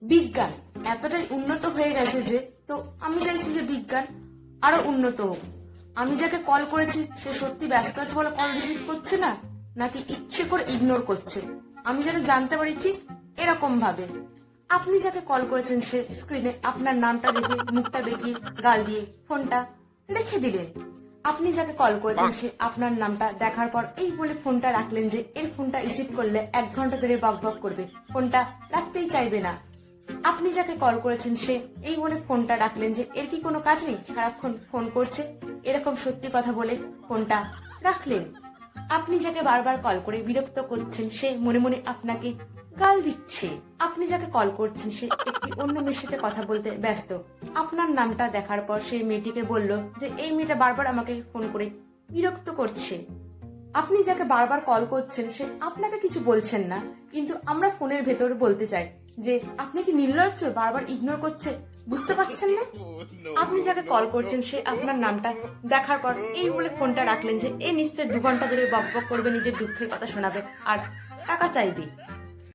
বিজ্ঞান এতটাই উন্নত হয়ে গেছে যে, তো আমি চাইছি যে বিজ্ঞান আরো উন্নত হোক। আমি যাকে কল করেছি সে সত্যি ব্যস্ত আছে বলে কল রিসিভ করছে না, নাকি ইচ্ছে করে ইগনোর করছে, আমি যেন জানতে পারি ঠিক এরকম ভাবে। আপনি যাকে কল করেছেন সে স্ক্রিনে আপনার নামটা দেখে মুখটা বেঁকিয়ে গাল দিয়ে ফোনটা রেখে দিলেন। আপনি যাকে কল করেছেন সে আপনার নামটা দেখার পর এই বলে ফোনটা রাখলেন যে এর ফোনটা রিসিভ করলে 1 ঘন্টা ধরে বক বক করবে, ফোনটা রাখতেই চাইবে না। আপনি যাকে কল করেছেন সে এই বলে ফোনটা রাখলেন যে এর কি কোনো কাজ নেই, সারাক্ষণ ফোন করছে, এরকম সত্যি কথা বলে ফোনটা রাখলেন। আপনি যাকে বারবার কল করে বিরক্ত করছেন সে মনে মনে আপনাকে গাল দিচ্ছে। আপনি যাকে কল করছেন সে একটি অন্য মেয়ের সাথে কথা বলতে ব্যস্ত। আপনার নামটা দেখার পর সেই মেয়েটিকে বলল যে এই মেয়েটা বারবার আমাকে ফোন করে বিরক্ত করছে। আপনি যাকে বারবার কল করছেন সে আপনাকে কিছু বলছেন না, কিন্তু আমরা ফোনের ভেতর বলতে চাই যে আপনি কি নির্লজ্জ, বারবার ইগনোর করছে, বুঝতে পারছেন না। আপনি যাকে কল করছেন সে আপনার নামটা দেখার পর এই বলে ফোনটা রাখলেন যে এ নিশ্চয় 2 ঘন্টা ধরে বক বক করবে, নিজের দুঃখের কথা শোনাবে আর টাকা চাইবে।